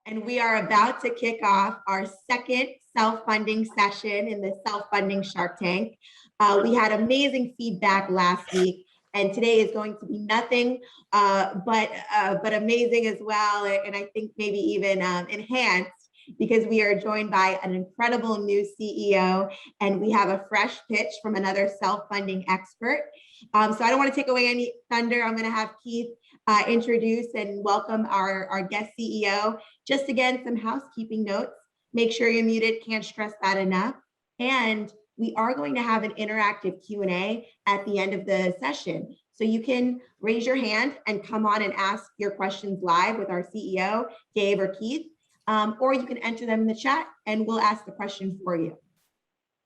And we are about to kick off our second self-funding session in the self-funding Shark Tank. We had amazing feedback last week, and today is going to be nothing but amazing as well, and I think maybe even enhanced, because we are joined by an incredible new CEO, and we have a fresh pitch from another self-funding expert. So I don't want to take away any thunder. I'm going to have Keith introduce and welcome our guest CEO. Just again, some housekeeping notes. Make sure you're muted, can't stress that enough. And we are going to have an interactive Q&A at the end of the session. So you can raise your hand and come on and ask your questions live with our CEO, Dave or Keith, or you can enter them in the chat and we'll ask the question for you.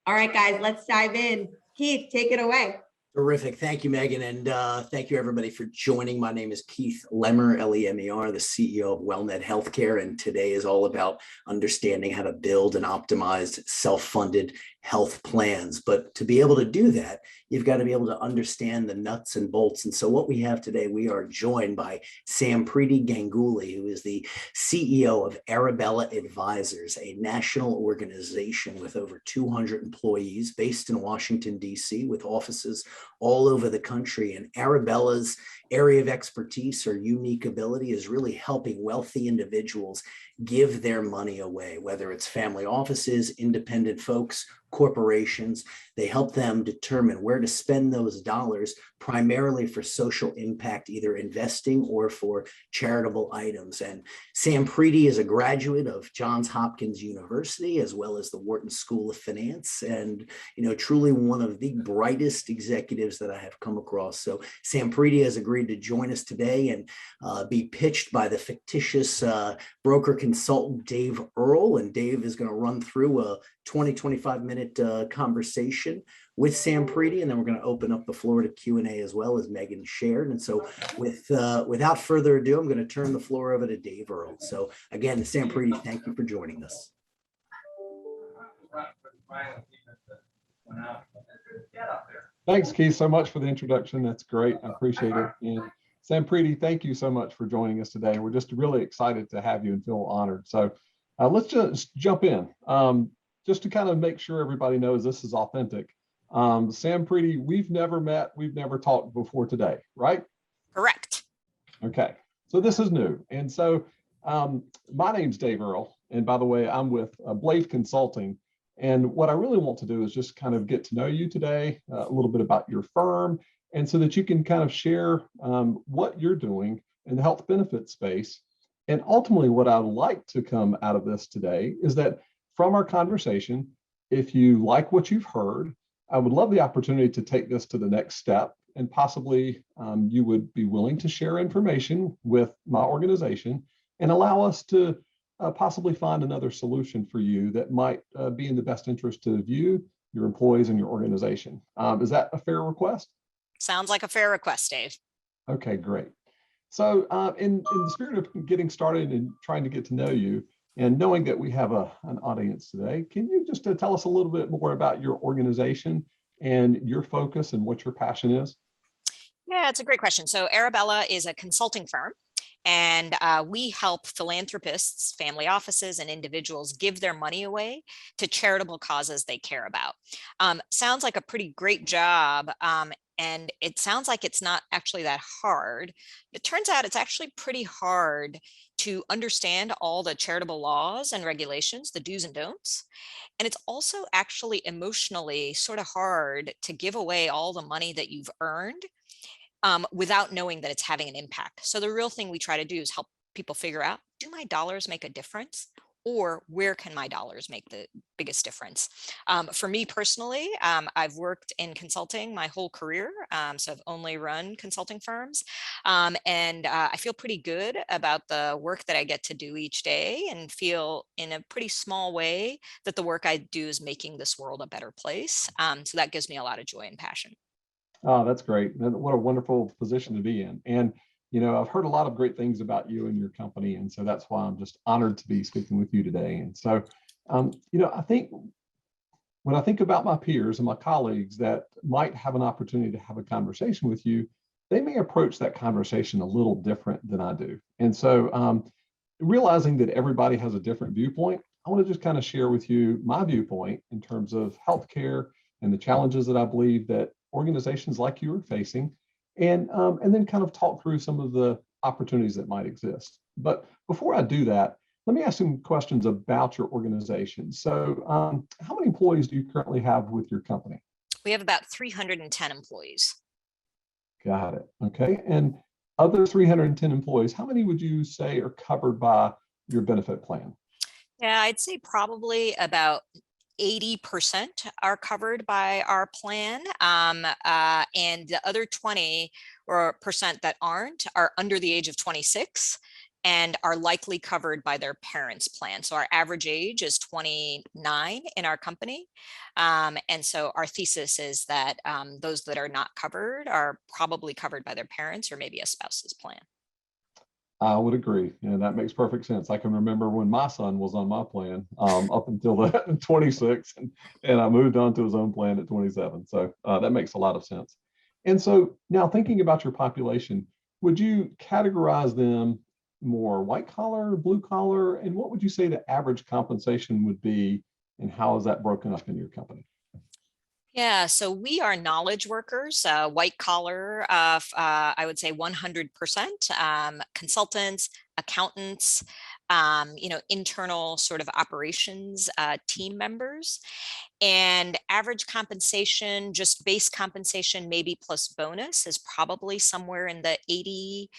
All right, guys, let's dive in. Keith, take it away. Terrific. Thank you, Megan. And thank you, everybody, for joining. My name is Keith Lemmer, L-E-M-E-R, the CEO of WellNet Healthcare. And today is all about understanding how to build and optimize self-funded health plans. But to be able to do that, you've got to be able to understand the nuts and bolts. And so what we have today, we are joined by Sampriti Ganguly, who is the CEO of Arabella Advisors, a national organization with over 200 employees based in Washington, D.C., with offices all over the country. And Arabella's area of expertise or unique ability is really helping wealthy individuals give their money away, whether it's family offices, independent folks, corporations. They help them determine where to spend those dollars, primarily for social impact, either investing or for charitable items. And Sampriti is a graduate of Johns Hopkins University, as well as the Wharton School of Finance, and truly one of the brightest executives that I have come across. So Sampriti has agreed to join us today and be pitched by the fictitious broker consultant Dave Earl. And Dave is going to run through a 20-25 minute conversation with Sampriti, and then we're going to open up the floor to Q&A as well, as Megan shared. And so without further ado, I'm going to turn the floor over to Dave Earl. So again, Sampriti, thank you for joining us. Thanks, Keith, so much for the introduction. That's great. I appreciate it. And Sampriti, thank you so much for joining us today. We're just really excited to have you and feel honored. So let's just jump in. Just to kind of make sure everybody knows this is authentic. Sampriti, we've never met, we've never talked before today, right? Correct. Okay, so this is new. And so my name's Dave Earl. And by the way, I'm with Blade Consulting. And what I really want to do is just kind of get to know you today, a little bit about your firm, and so that you can kind of share what you're doing in the health benefit space. And ultimately, what I'd like to come out of this today is that from our conversation, if you like what you've heard, I would love the opportunity to take this to the next step, and possibly you would be willing to share information with my organization and allow us to possibly find another solution for you that might be in the best interest of you, your employees, and your organization. Is that a fair request? Sounds like a fair request, Dave. Okay, great. So in the spirit of getting started and trying to get to know you, and knowing that we have an audience today, can you just tell us a little bit more about your organization and your focus and what your passion is? Yeah, it's a great question. So Arabella is a consulting firm, and we help philanthropists, family offices, and individuals give their money away to charitable causes they care about. Sounds like a pretty great job. And it sounds like it's not actually that hard. It turns out it's actually pretty hard to understand all the charitable laws and regulations, the do's and don'ts. And it's also actually emotionally sort of hard to give away all the money that you've earned without knowing that it's having an impact. So the real thing we try to do is help people figure out, do my dollars make a difference? Or where can my dollars make the biggest difference? For me personally, I've worked in consulting my whole career, so I've only run consulting firms, and I feel pretty good about the work that I get to do each day, and feel in a pretty small way that the work I do is making this world a better place. So that gives me a lot of joy and passion. Oh, that's great. What a wonderful position to be in. And I've heard a lot of great things about you and your company. And so that's why I'm just honored to be speaking with you today. And so, I think when I think about my peers and my colleagues that might have an opportunity to have a conversation with you, they may approach that conversation a little different than I do. And so realizing that everybody has a different viewpoint, I want to just kind of share with you my viewpoint in terms of healthcare and the challenges that I believe that organizations like you are facing, and then kind of talk through some of the opportunities that might exist. But before I do that, let me ask some questions about your organization. So, how many employees do you currently have with your company? We have about 310 employees. Got it. Okay. And of those 310 employees, how many would you say are covered by your benefit plan? Yeah, I'd say probably about 80% are covered by our plan. And the other 20% that aren't are under the age of 26 and are likely covered by their parents' plan. So our average age is 29 in our company. And so our thesis is that those that are not covered are probably covered by their parents or maybe a spouse's plan. I would agree. And that makes perfect sense. I can remember when my son was on my plan up until the 26, and I moved on to his own plan at 27. So that makes a lot of sense. And so now thinking about your population, would you categorize them more white collar, blue collar, and what would you say the average compensation would be, and how is that broken up in your company? Yeah, so we are knowledge workers, white collar, I would say 100%, consultants, accountants, internal sort of operations team members. And average compensation, just base compensation, maybe plus bonus, is probably somewhere in the 80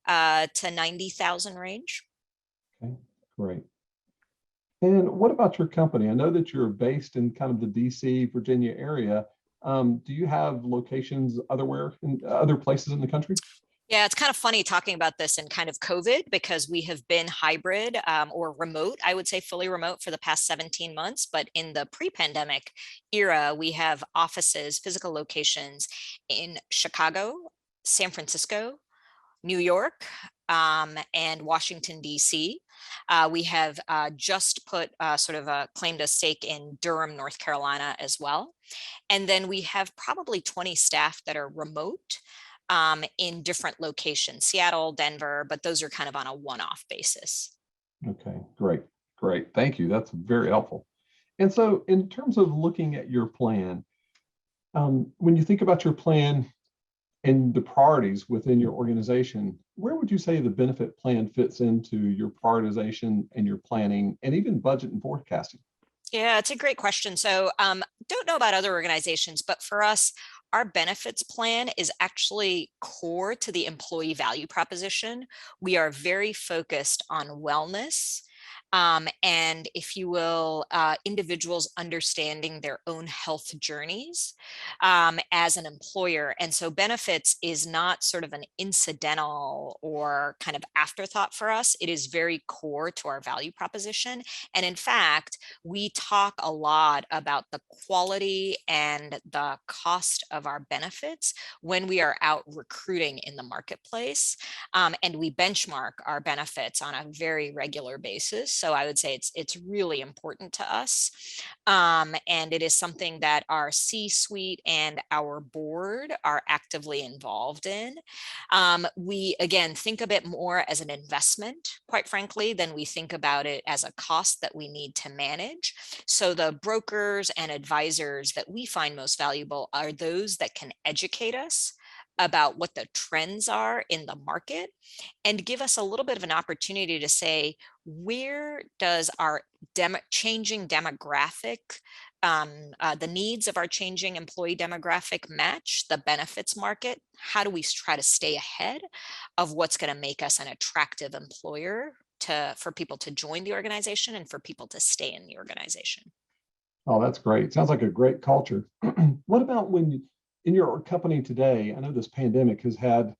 to 90,000 range. Okay, great. And what about your company? I know that you're based in kind of the DC, Virginia area. Do you have locations otherwhere in other places in the country? Yeah, it's kind of funny talking about this in kind of COVID because we have been hybrid or remote, I would say fully remote for the past 17 months. But in the pre-pandemic era, we have offices, physical locations in Chicago, San Francisco, New York, and Washington, D.C. We have just put sort of a claimed a stake in Durham, North Carolina as well. And then we have probably 20 staff that are remote in different locations, Seattle, Denver, but those are kind of on a one-off basis. Okay, great, great. Thank you. That's very helpful. And so in terms of looking at your plan, when you think about your plan and the priorities within your organization, where would you say the benefit plan fits into your prioritization and your planning and even budget and forecasting? Yeah, it's a great question. So don't know about other organizations, but for us, our benefits plan is actually core to the employee value proposition. We are very focused on wellness. And if you will, individuals understanding their own health journeys as an employer. And so benefits is not sort of an incidental or kind of afterthought for us. It is very core to our value proposition. And in fact, we talk a lot about the quality and the cost of our benefits when we are out recruiting in the marketplace. And we benchmark our benefits on a very regular basis. So I would say it's really important to us. And it is something that our C-suite and our board are actively involved in. We, again, think of it more as an investment, quite frankly, than we think about it as a cost that we need to manage. So the brokers and advisors that we find most valuable are those that can educate us about what the trends are in the market and give us a little bit of an opportunity to say, where does our changing demographic, the needs of our changing employee demographic match the benefits market? How do we try to stay ahead of what's going to make us an attractive employer for people to join the organization and for people to stay in the organization? Oh, that's great. Sounds like a great culture. What about when in your company today? I know this pandemic has had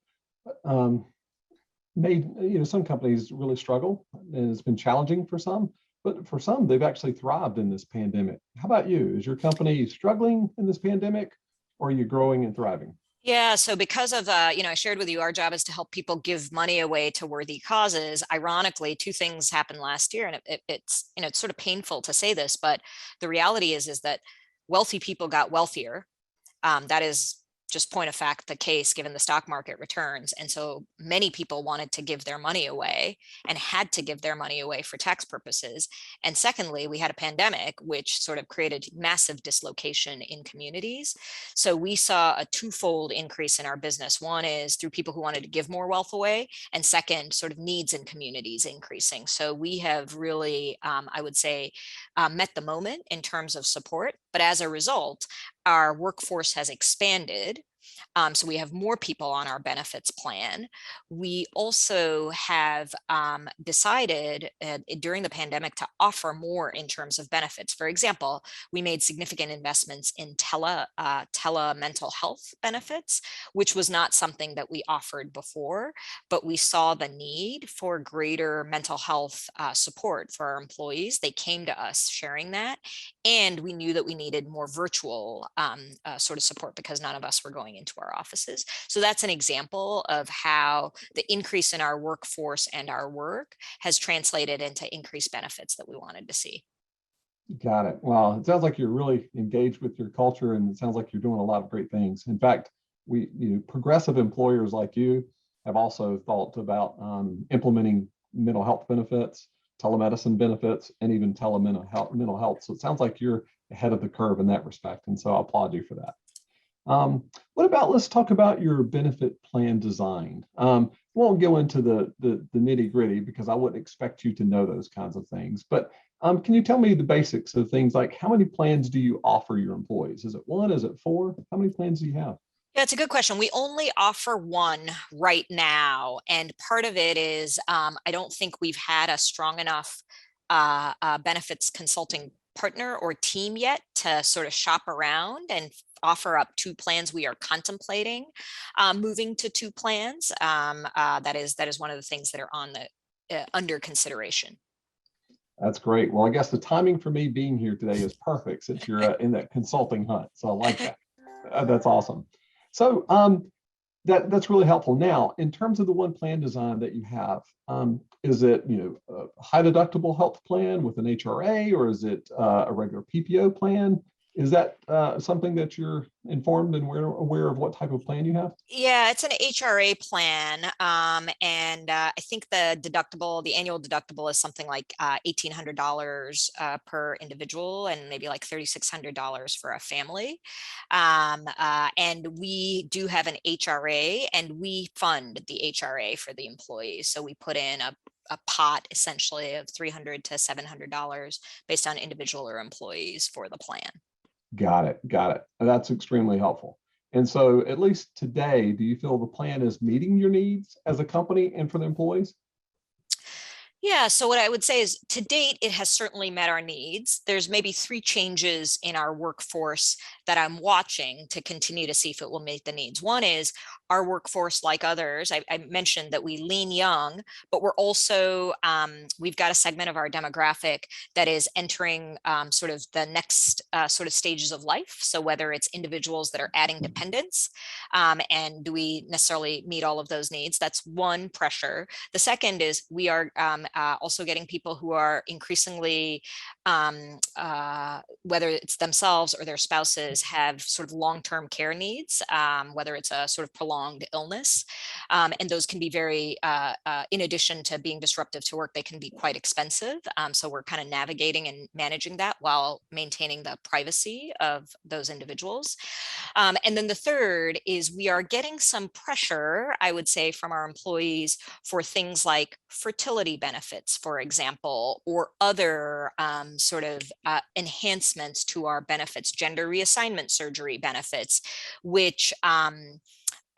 made some companies really struggle, and it's been challenging for some. But for some, they've actually thrived in this pandemic. How about you? Is your company struggling in this pandemic, or are you growing and thriving? Yeah, so because of, I shared with you, our job is to help people give money away to worthy causes. Ironically, two things happened last year, and it's sort of painful to say this, but the reality is that wealthy people got wealthier. That is just point of fact the case given the stock market returns. And so many people wanted to give their money away and had to give their money away for tax purposes. And secondly, we had a pandemic, which sort of created massive dislocation in communities. So we saw a twofold increase in our business. One is through people who wanted to give more wealth away, and second, sort of needs in communities increasing. So we have really, I would say, met the moment in terms of support. But as a result, our workforce has expanded. So we have more people on our benefits plan. We also have decided during the pandemic to offer more in terms of benefits. For example, we made significant investments in tele mental health benefits, which was not something that we offered before, but we saw the need for greater mental health support for our employees. They came to us sharing that, and we knew that we needed more virtual sort of support because none of us were going into our offices. So that's an example of how the increase in our workforce and our work has translated into increased benefits that we wanted to see. Got it. Well, it sounds like you're really engaged with your culture, and it sounds like you're doing a lot of great things. In fact, progressive employers like you have also thought about implementing mental health benefits, telemedicine benefits, and even mental health. So it sounds like you're ahead of the curve in that respect. And so I applaud you for that. Let's talk about your benefit plan design. Won't go into the nitty gritty because I wouldn't expect you to know those kinds of things. But can you tell me the basics of things like how many plans do you offer your employees? Is it one? Is it four? How many plans do you have? Yeah, it's a good question. We only offer one right now. And part of it is I don't think we've had a strong enough benefits consulting partner or team yet to sort of shop around and offer up two plans. We are contemplating moving to two plans. That is one of the things that are on the under consideration. That's great. Well, I guess the timing for me being here today is perfect since you're in that consulting hunt. So I like that. That's awesome. So that's really helpful. Now, in terms of the one plan design that you have, is it a high deductible health plan with an HRA, or is it a regular PPO plan? Is that something that you're informed and aware of what type of plan you have? Yeah, it's an HRA plan. And I think the annual deductible is something like $1,800 per individual and maybe like $3,600 for a family. And we do have an HRA, and we fund the HRA for the employees. So we put in a pot essentially of $300 to $700 based on individual or employees for the plan. Got it. That's extremely helpful. And so at least today, do you feel the plan is meeting your needs as a company and for the employees? Yeah, so what I would say is to date, it has certainly met our needs. There's maybe 3 changes in our workforce that I'm watching to continue to see if it will meet the needs. One is our workforce, like others, I mentioned that we lean young, but we're also, we've got a segment of our demographic that is entering sort of the next sort of stages of life. So whether it's individuals that are adding dependents, and do we necessarily meet all of those needs? That's one pressure. The second is we are also getting people who are increasingly, whether it's themselves or their spouses, have sort of long-term care needs, whether it's a sort of prolonged illness. And those can be very, in addition to being disruptive to work, they can be quite expensive. So we're kind of navigating and managing that while maintaining the privacy of those individuals. And then the third is we are getting some pressure, I would say, from our employees for things like fertility benefits, for example, or other sort of enhancements to our benefits, gender reassignment surgery benefits, which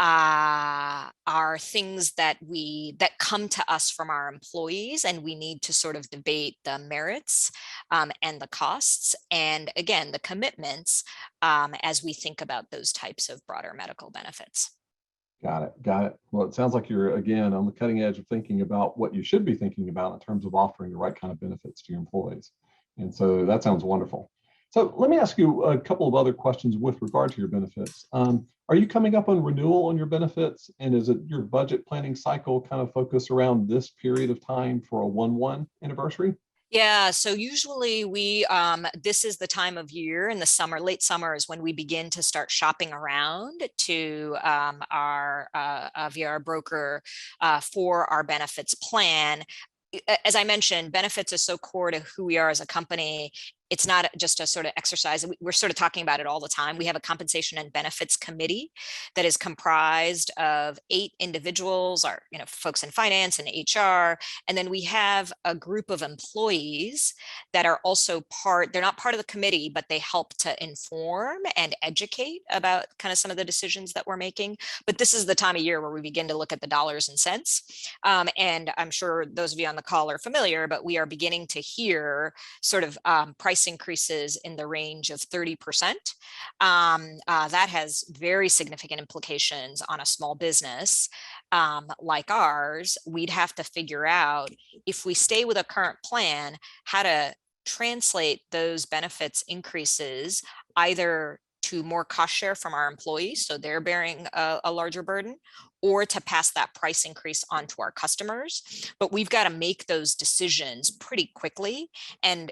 are things that come to us from our employees, and we need to sort of debate the merits and the costs, and again, the commitments as we think about those types of broader medical benefits. Got it. Well, it sounds like you're, again, on the cutting edge of thinking about what you should be thinking about in terms of offering the right kind of benefits to your employees. And so that sounds wonderful. So let me ask you a couple of other questions with regard to your benefits. Are you coming up on renewal on your benefits? And is it your budget planning cycle kind of focused around this period of time for a 1/1 anniversary? Yeah, so usually this is the time of year in the summer, late summer is when we begin to start shopping around to our via our broker for our benefits plan. As I mentioned, benefits is so core to who we are as a company. It's not just a sort of exercise. We're sort of talking about it all the time. We have a compensation and benefits committee that is comprised of 8 individuals, our folks in finance and HR, and then we have a group of employees that are also they're not part of the committee, but they help to inform and educate about kind of some of the decisions that we're making. But this is the time of year where we begin to look at the dollars and cents. And I'm sure those of you on the call are familiar, but we are beginning to hear sort of price increases in the range of 30%. That has very significant implications on a small business like ours. We'd have to figure out, if we stay with a current plan, how to translate those benefits increases either to more cost share from our employees, so they're bearing a larger burden, or to pass that price increase on to our customers. But we've got to make those decisions pretty quickly. And,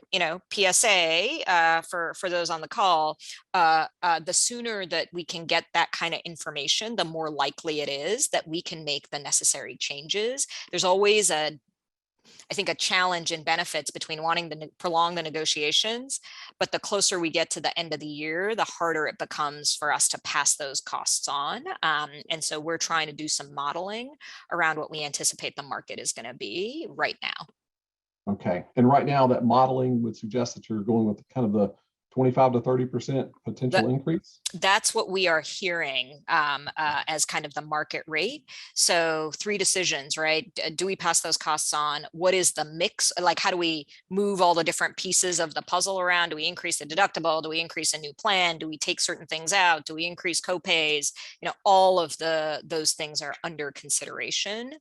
PSA for those on the call, the sooner that we can get that kind of information, the more likely it is that we can make the necessary changes. There's always I think, a challenge in benefits between wanting to prolong the negotiations, but the closer we get to the end of the year, the harder it becomes for us to pass those costs on. And so we're trying to do some modeling around what we anticipate the market is going to be right now. Okay. And right now, that modeling would suggest that you're going with kind of the 25 to 30% potential increase? That's what we are hearing as kind of the market rate. So 3 decisions, right? Do we pass those costs on? What is the mix? Like, how do we move all the different pieces of the puzzle around? Do we increase the deductible? Do we increase a new plan? Do we take certain things out? Do we increase copays? All of those things are under consideration.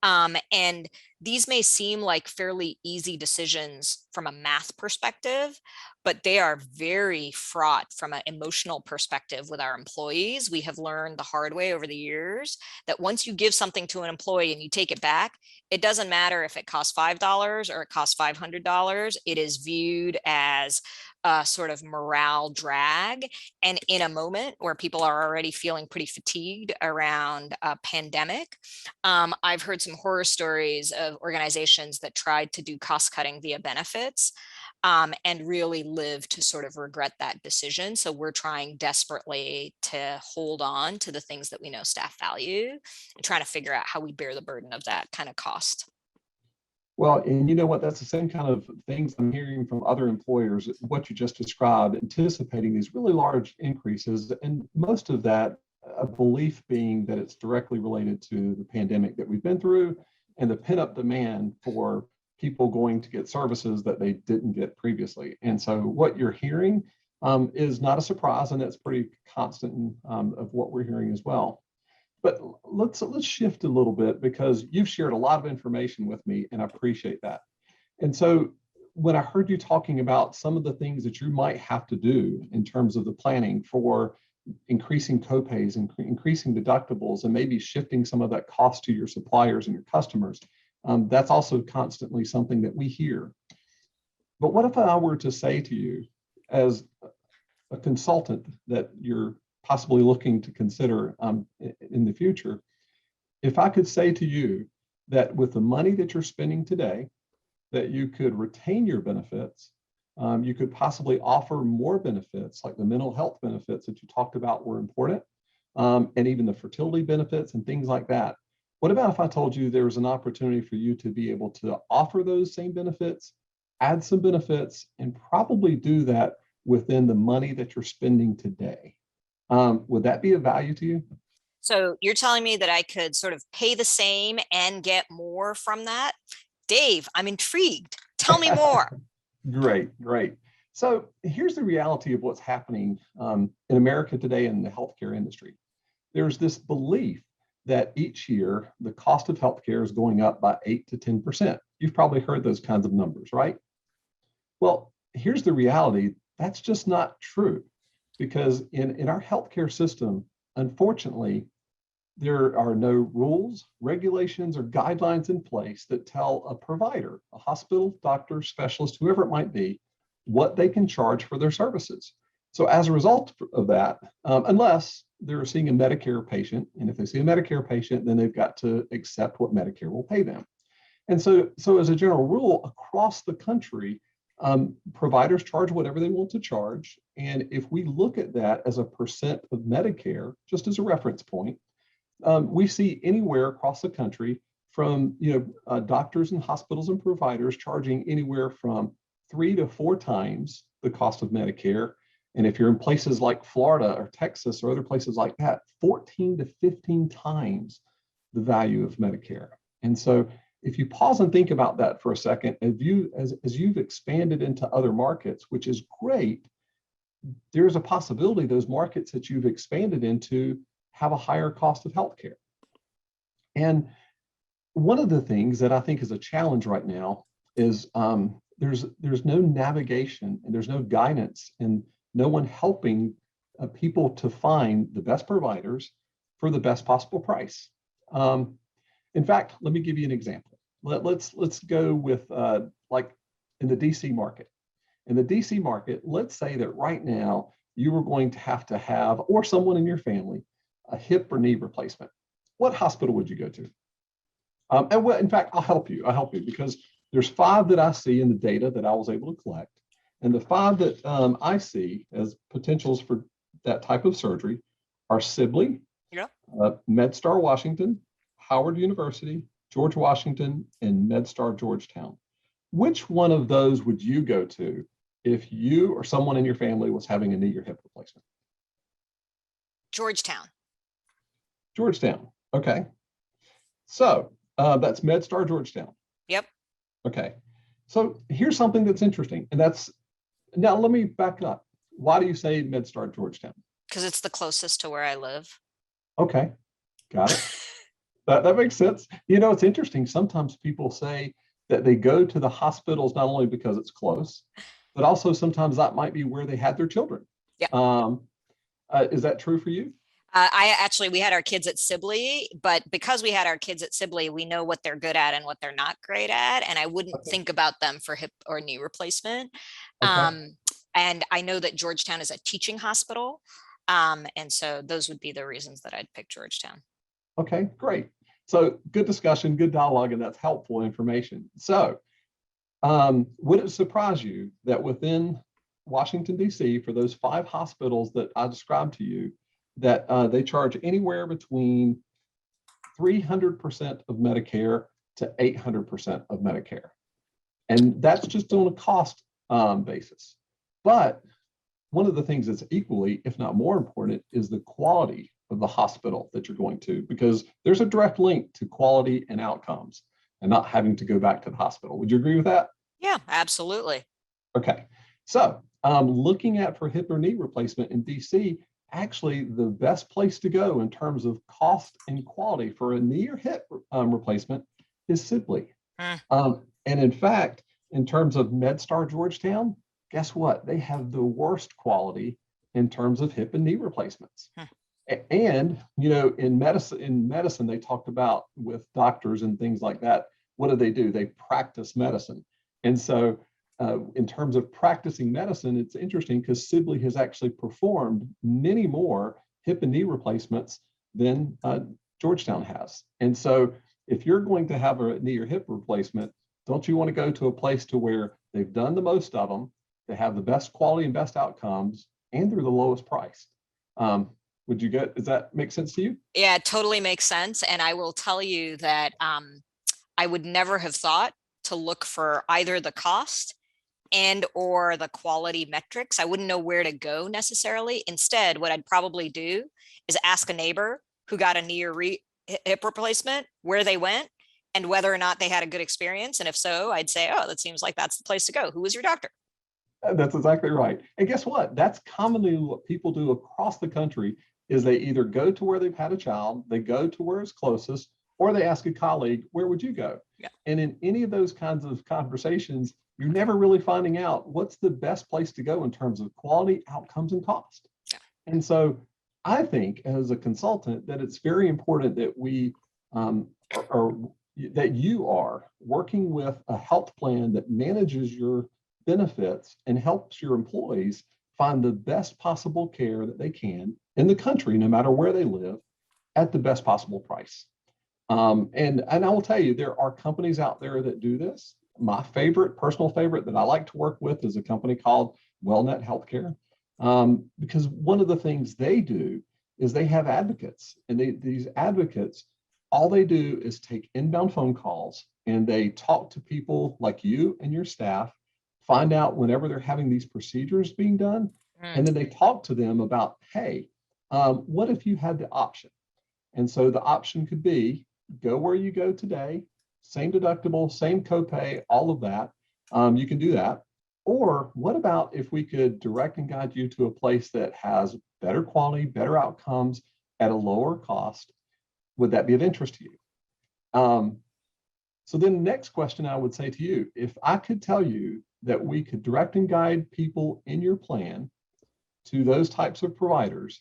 And these may seem like fairly easy decisions from a math perspective, but they are very fraught from an emotional perspective with our employees. We have learned the hard way over the years that once you give something to an employee and you take it back, it doesn't matter if it costs $5 or it costs $500. It is viewed as a sort of morale drag. And in a moment where people are already feeling pretty fatigued around a pandemic, I've heard some horror stories of organizations that tried to do cost cutting via benefits and really live to sort of regret that decision. So we're trying desperately to hold on to the things that we know staff value and trying to figure out how we bear the burden of that kind of cost. Well, and you know what, that's the same kind of things I'm hearing from other employers, what you just described, anticipating these really large increases. And most of that, a belief being that it's directly related to the pandemic that we've been through and the pent-up demand for people going to get services that they didn't get previously. And so what you're hearing is not a surprise, and that's pretty constant of what we're hearing as well. But let's shift a little bit, because you've shared a lot of information with me, and I appreciate that. And so when I heard you talking about some of the things that you might have to do in terms of the planning for increasing copays and increasing deductibles and maybe shifting some of that cost to your suppliers and your customers, that's also constantly something that we hear. But what if I were to say to you, as a consultant that you're possibly looking to consider in the future, if I could say to you that with the money that you're spending today, that you could retain your benefits, you could possibly offer more benefits, like the mental health benefits that you talked about were important, and even the fertility benefits and things like that. What about if I told you there was an opportunity for you to be able to offer those same benefits, add some benefits, and probably do that within the money that you're spending today? Would that be of value to you? So you're telling me that I could sort of pay the same and get more from that? Dave, I'm intrigued. Tell me more. Great, great. So here's the reality of what's happening in America today in the healthcare industry. There's this belief that each year the cost of healthcare is going up by 8 to 10%. You've probably heard those kinds of numbers, right? Well, here's the reality. That's just not true, because in our healthcare system, unfortunately, There are no rules, regulations, or guidelines in place that tell a provider, a hospital, doctor, specialist, whoever it might be, what they can charge for their services. So as a result of that, unless they're seeing a Medicare patient, and if they see a Medicare patient, then they've got to accept what Medicare will pay them. And so as a general rule, across the country, providers charge whatever they want to charge. And if we look at that as a percent of Medicare, just as a reference point, we see anywhere across the country from doctors and hospitals and providers charging anywhere from 3 to 4 times the cost of Medicare. And if you're in places like Florida or Texas or other places like that, 14 to 15 times the value of Medicare. And so if you pause and think about that for a second, as you've expanded into other markets, which is great, there's a possibility those markets that you've expanded into have a higher cost of healthcare. And one of the things that I think is a challenge right now is there's no navigation and there's no guidance and no one helping people to find the best providers for the best possible price. In fact, let me give you an example. Let's go with like in the DC market. In the DC market, let's say that right now you were going to have, or someone in your family, a hip or knee replacement. What hospital would you go to? In fact, I'll help you because there's 5 that I see in the data that I was able to collect. And the 5 that I see as potentials for that type of surgery are Sibley, MedStar Washington, Howard University, George Washington, and MedStar Georgetown. Which one of those would you go to if you or someone in your family was having a knee or hip replacement? Georgetown. Georgetown. Okay. So that's MedStar Georgetown. Yep. Okay. So here's something that's interesting. And now let me back up. Why do you say MedStar Georgetown? Because it's the closest to where I live. Okay. Got it. That makes sense. It's interesting. Sometimes people say that they go to the hospitals not only because it's close, but also sometimes that might be where they had their children. Yeah. Is that true for you? We had our kids at Sibley, but because we had our kids at Sibley, we know what they're good at and what they're not great at. And I wouldn't think about them for hip or knee replacement. Okay. And I know that Georgetown is a teaching hospital. And so those would be the reasons that I'd pick Georgetown. Okay, great. So good discussion, good dialogue, and that's helpful information. So would it surprise you that within Washington, D.C., for those 5 hospitals that I described to you, that they charge anywhere between 300% of Medicare to 800% of Medicare. And that's just on a cost basis. But one of the things that's equally, if not more important, is the quality of the hospital that you're going to, because there's a direct link to quality and outcomes and not having to go back to the hospital. Would you agree with that? Yeah, absolutely. Okay. So looking at for hip or knee replacement in DC, actually the best place to go in terms of cost and quality for a knee or hip replacement is Sibley. And in fact, in terms of MedStar Georgetown, guess what? They have the worst quality in terms of hip and knee replacements. And, in medicine, they talked about with doctors and things like that. What do? They practice medicine. And so in terms of practicing medicine, it's interesting because Sibley has actually performed many more hip and knee replacements than Georgetown has. And so if you're going to have a knee or hip replacement, don't you want to go to a place to where they've done the most of them, they have the best quality and best outcomes, and they're the lowest price? Does that make sense to you? Yeah, it totally makes sense. And I will tell you that I would never have thought to look for either the cost and or the quality metrics. I wouldn't know where to go necessarily. Instead, what I'd probably do is ask a neighbor who got a knee or hip replacement, where they went and whether or not they had a good experience. And if so, I'd say, oh, that seems like that's the place to go. Who was your doctor? That's exactly right. And guess what? That's commonly what people do across the country is they either go to where they've had a child, they go to where it's closest, or they ask a colleague, where would you go? Yeah. And in any of those kinds of conversations, you're never really finding out what's the best place to go in terms of quality, outcomes, and cost. Yeah. And so I think as a consultant that it's very important that we are that you are working with a health plan that manages your benefits and helps your employees find the best possible care that they can in the country, no matter where they live, at the best possible price. And I will tell you, there are companies out there that do this. My personal favorite that I like to work with is a company called WellNet Healthcare, because one of the things they do is they have advocates, and these advocates, all they do is take inbound phone calls and they talk to people like you and your staff, find out whenever they're having these procedures being done, and then they talk to them about, hey, what if you had the option? And so the option could be go where you go today, same deductible, same copay, all of that. You can do that. Or what about if we could direct and guide you to a place that has better quality, better outcomes at a lower cost? Would that be of interest to you? So then the next question I would say to you, if I could tell you that we could direct and guide people in your plan to those types of providers,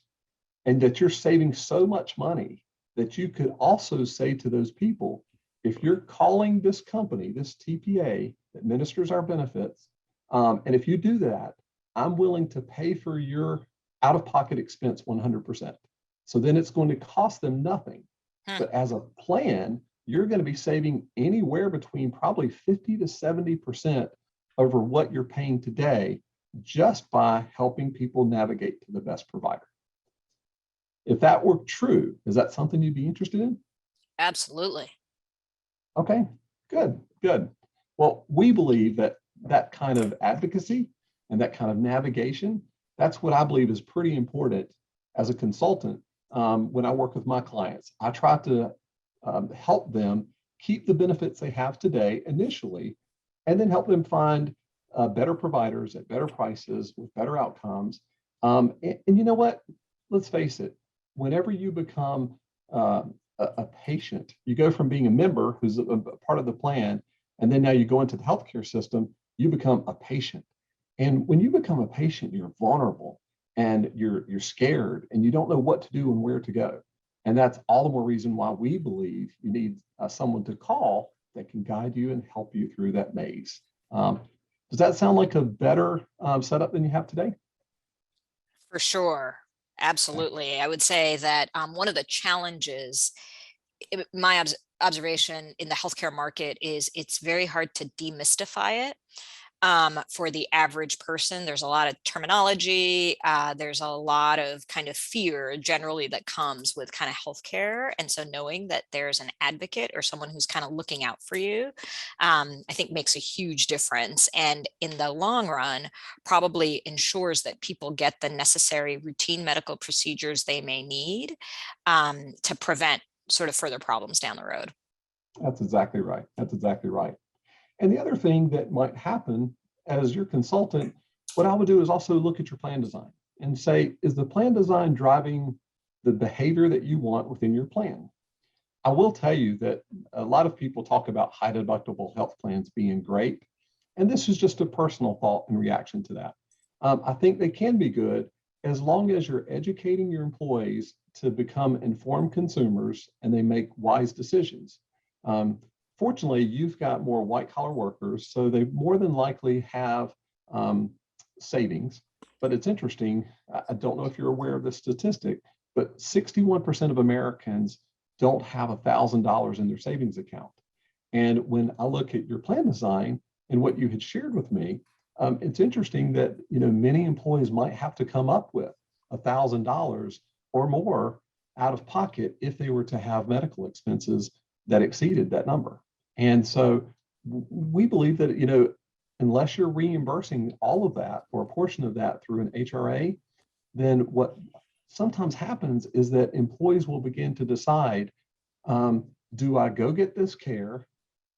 and that you're saving so much money that you could also say to those people, if you're calling this company, this TPA that administers our benefits, and if you do that, I'm willing to pay for your out-of-pocket expense 100%. So then it's going to cost them nothing. But as a plan, you're going to be saving anywhere between probably 50 to 70% over what you're paying today, just by helping people navigate to the best provider. If that were true, is that something you'd be interested in? Absolutely. Okay, good. Well, we believe that that kind of advocacy and that kind of navigation, that's what I believe is pretty important as a consultant. When I work with my clients, I try to help them keep the benefits they have today initially, and then help them find better providers at better prices with better outcomes. And you know what? Let's face it, whenever you become a patient, you go from being a member who's a part of the plan, and then now you go into the healthcare system, you become a patient. And when you become a patient, you're vulnerable and you're scared and you don't know what to do and where to go. And that's all the more reason why we believe you need someone to call that can guide you and help you through that maze. Does that sound like a better setup than you have today? For sure. Absolutely. I would say that one of the challenges, my observation in the healthcare market is it's very hard to demystify it. For the average person, there's a lot of terminology. There's a lot of kind of fear generally that comes with kind of healthcare. And so knowing that there's an advocate or someone who's kind of looking out for you, I think makes a huge difference. And in the long run, probably ensures that people get the necessary routine medical procedures they may need to prevent sort of further problems down the road. That's exactly right. And the other thing that might happen as your consultant, what I would do is also look at your plan design and say, is the plan design driving the behavior that you want within your plan? I will tell you that a lot of people talk about high deductible health plans being great. And this is just a personal thought and reaction to that. I think they can be good as long as you're educating your employees to become informed consumers and they make wise decisions. Fortunately, you've got more white collar workers, so they more than likely have savings. But it's interesting, I don't know if you're aware of this statistic, but 61% of Americans don't have $1,000 in their savings account. And when I look at your plan design and what you had shared with me, it's interesting that many employees might have to come up with $1,000 or more out of pocket if they were to have medical expenses that exceeded that number. And so we believe that, unless you're reimbursing all of that or a portion of that through an HRA, then what sometimes happens is that employees will begin to decide, do I go get this care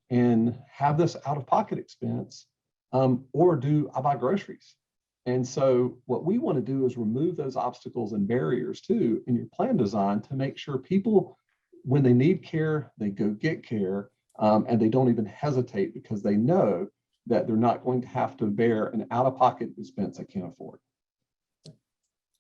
and have this out-of-pocket expense, or do I buy groceries? And so what we want to do is remove those obstacles and barriers too in your plan design to make sure people, when they need care, they go get care, and they don't even hesitate because they know that they're not going to have to bear an out-of-pocket expense they can't afford.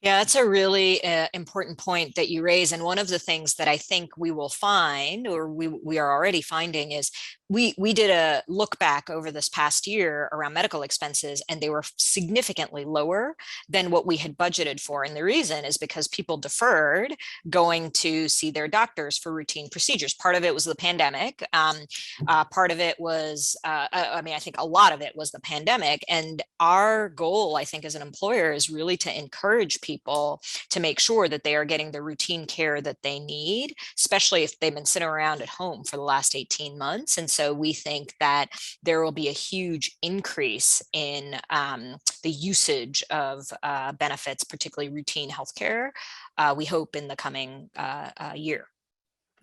Yeah, that's a really important point that you raise. And one of the things that I think we will find, or we are already finding, is we did a look back over this past year around medical expenses, and they were significantly lower than what we had budgeted for. And the reason is because people deferred going to see their doctors for routine procedures. Part of it was the pandemic. Part of it was, I mean, I think a lot of it was the pandemic. And our goal, I think, as an employer is really to encourage people to make sure that they are getting the routine care that they need, especially if they've been sitting around at home for the last 18 months. And so we think that there will be a huge increase in the usage of benefits, particularly routine healthcare, we hope in the coming year.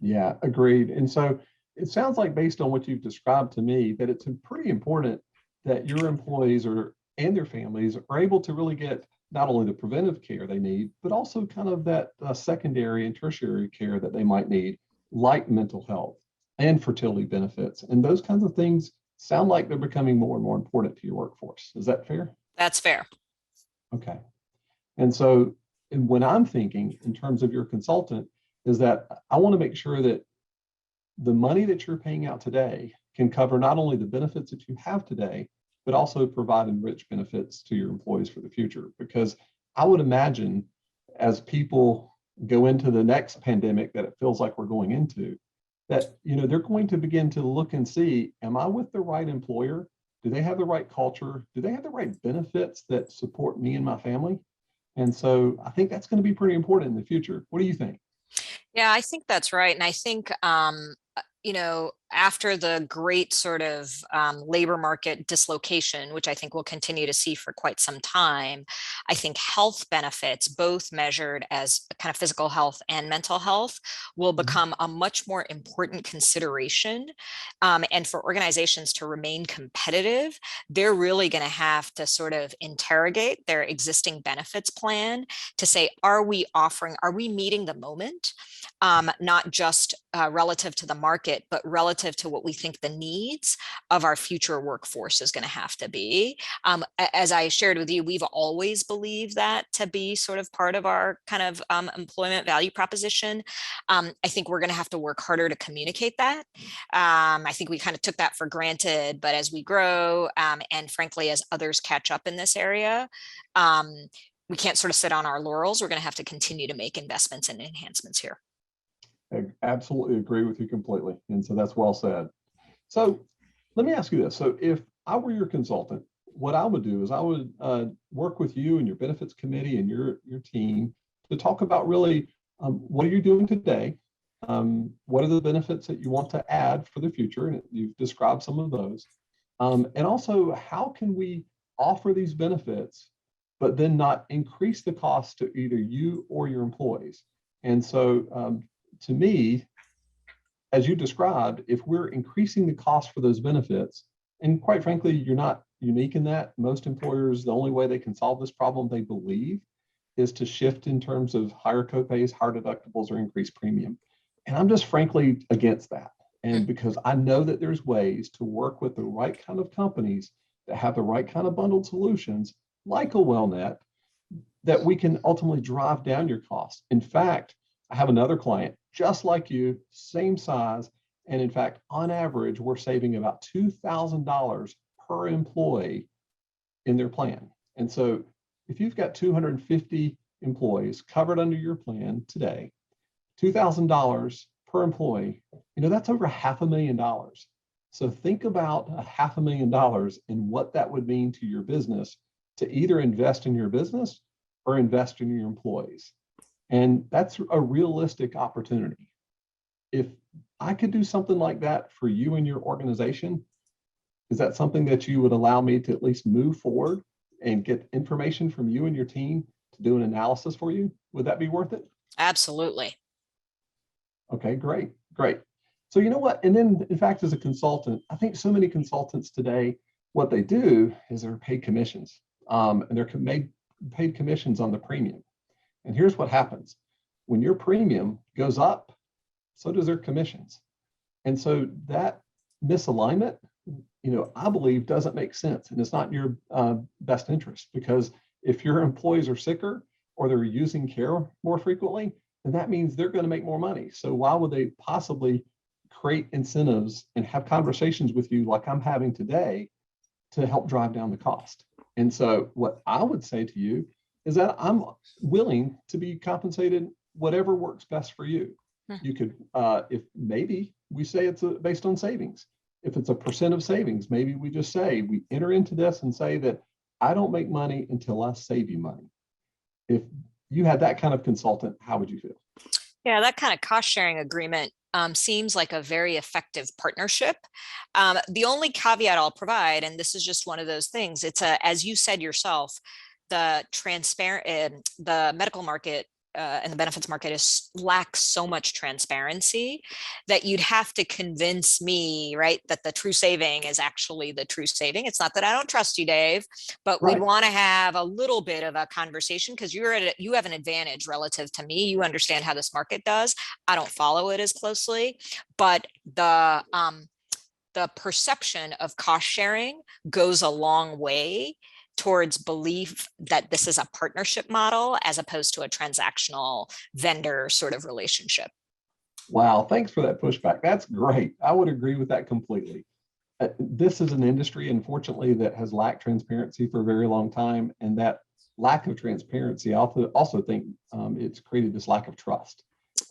Yeah, agreed. And so it sounds like, based on what you've described to me, that it's pretty important that your employees and their families are able to really get not only the preventive care they need, but also kind of that secondary and tertiary care that they might need, like mental health and fertility benefits. And those kinds of things sound like they're becoming more and more important to your workforce. Is that fair? That's fair. Okay. And so, and when I'm thinking in terms of your consultant, is that I want to make sure that the money that you're paying out today can cover not only the benefits that you have today, but also provide enriched benefits to your employees for the future. Because I would imagine, as people go into the next pandemic that it feels like we're going into, that they're going to begin to look and see, am I with the right employer? Do they have the right culture? Do they have the right benefits that support me and my family? And so I think that's going to be pretty important in the future. What do you think? Yeah, I think that's right. And I think, after the great sort of labor market dislocation, which I think we'll continue to see for quite some time, I think health benefits, both measured as kind of physical health and mental health, will become a much more important consideration. And for organizations to remain competitive, they're really going to have to sort of interrogate their existing benefits plan to say, are we meeting the moment? Not just relative to the market, but relative to what we think the needs of our future workforce is going to have to be. As I shared with you, we've always believed that to be sort of part of our kind of employment value proposition. I think we're going to have to work harder to communicate that. I think we kind of took that for granted, but as we grow and frankly, as others catch up in this area, we can't sort of sit on our laurels. We're going to have to continue to make investments and enhancements here. I absolutely agree with you completely. And so that's well said. So let me ask you this. So if I were your consultant, what I would do is I would work with you and your benefits committee and your team to talk about really what are you doing today? What are the benefits that you want to add for the future? And you've described some of those. And also, how can we offer these benefits, but then not increase the cost to either you or your employees? And so to me, as you described, if we're increasing the cost for those benefits, and quite frankly, you're not unique in that. Most employers, the only way they can solve this problem, they believe, is to shift in terms of higher copays, higher deductibles, or increased premium. And I'm just frankly against that. And because I know that there's ways to work with the right kind of companies that have the right kind of bundled solutions, like a WellNet, that we can ultimately drive down your costs. In fact, I have another client just like you, same size. And in fact, on average, we're saving about $2,000 per employee in their plan. And so if you've got 250 employees covered under your plan today, $2,000 per employee, that's over $500,000. So think about $500,000 and what that would mean to your business to either invest in your business or invest in your employees. And that's a realistic opportunity. If I could do something like that for you and your organization, is that something that you would allow me to at least move forward and get information from you and your team to do an analysis for you? Would that be worth it? Absolutely. Okay, great. So you know what? And then in fact, as a consultant, I think so many consultants today, what they do is they're paid commissions and they're paid commissions on the premium. And here's what happens. When your premium goes up, so does their commissions. And so that misalignment, I believe doesn't make sense. And it's not in your best interest, because if your employees are sicker or they're using care more frequently, then that means they're going to make more money. So why would they possibly create incentives and have conversations with you like I'm having today to help drive down the cost? And so what I would say to you is that I'm willing to be compensated whatever works best for you. You could, if maybe we say it's based on savings. If it's a percent of savings, maybe we just say, we enter into this and say that I don't make money until I save you money. If you had that kind of consultant, how would you feel? Yeah, that kind of cost sharing agreement seems like a very effective partnership. The only caveat I'll provide, and this is just one of those things, it's as you said yourself, the medical market and the benefits market lacks so much transparency that you'd have to convince me, right, that the true saving is actually the true saving. It's not that I don't trust you, Dave, but Right. we'd want to have a little bit of a conversation because you have an advantage relative to me. You understand how this market does. I don't follow it as closely, but the perception of cost sharing goes a long way towards belief that this is a partnership model as opposed to a transactional vendor sort of relationship. Wow, thanks for that pushback. That's great. I would agree with that completely. This is an industry, unfortunately, that has lacked transparency for a very long time. And that lack of transparency, I also think it's created this lack of trust.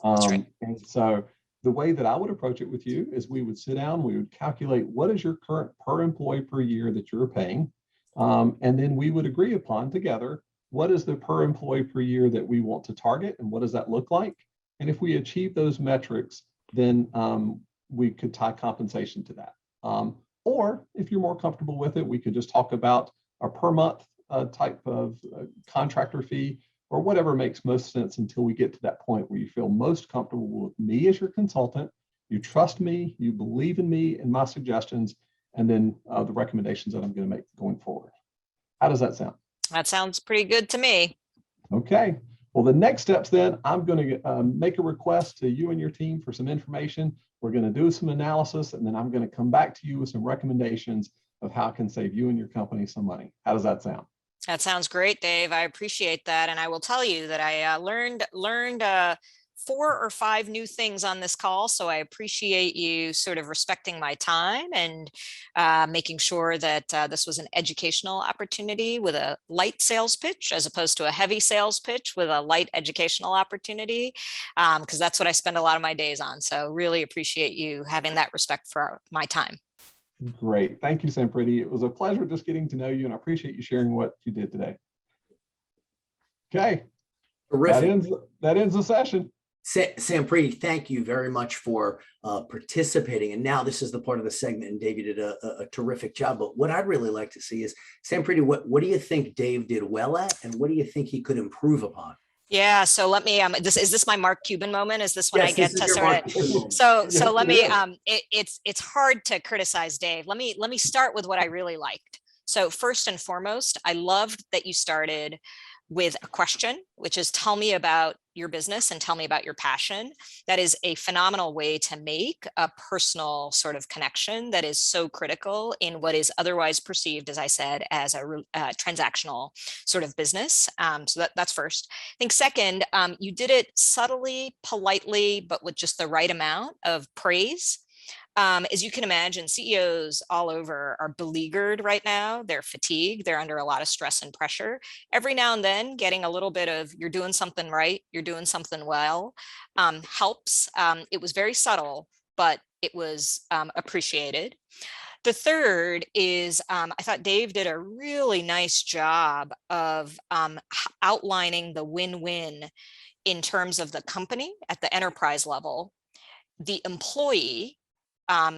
That's right. And so the way that I would approach it with you is we would sit down, we would calculate what is your current per employee per year that you're paying. And then we would agree upon together, what is the per employee per year that we want to target and what does that look like? And if we achieve those metrics, then we could tie compensation to that. Or if you're more comfortable with it, we could just talk about a per month type of contractor fee or whatever makes most sense until we get to that point where you feel most comfortable with me as your consultant, you trust me, you believe in me and my suggestions, and then the recommendations that I'm going to make going forward. How does that sound? That sounds pretty good to me. Okay. Well, the next steps then, I'm going to make a request to you and your team for some information. We're going to do some analysis, and then I'm going to come back to you with some recommendations of how it can save you and your company some money. How does that sound? That sounds great, Dave. I appreciate that. And I will tell you that I learned 4 or 5 new things on this call. So I appreciate you sort of respecting my time and making sure that this was an educational opportunity with a light sales pitch as opposed to a heavy sales pitch with a light educational opportunity, because that's what I spend a lot of my days on. So really appreciate you having that respect for my time. Great. Thank you, Sampriti. It was a pleasure just getting to know you, and I appreciate you sharing what you did today. Okay. Terrific. That ends the session. Sampriti, thank you very much for participating. And now this is the part of the segment, and Dave, you did a terrific job. But what I'd really like to see is, Sampriti, what do you think Dave did well at, and what do you think he could improve upon? Yeah, so let me is this my Mark Cuban moment? Is this when Yes, I get to sort of so let me it's hard to criticize Dave. Let me start with what I really liked. So first and foremost, I loved that you started with a question, which is tell me about your business and tell me about your passion. That is a phenomenal way to make a personal sort of connection that is so critical in what is otherwise perceived, as I said, as a transactional sort of business. So that's first. I think second, you did it subtly, politely, but with just the right amount of praise. As you can imagine, CEOs all over are beleaguered right now. They're fatigued. They're under a lot of stress and pressure. Every now and then, getting a little bit of "you're doing something right, you're doing something well" helps. It was very subtle, but it was appreciated. The third is I thought Dave did a really nice job of outlining the win-win in terms of the company at the enterprise level, the employee.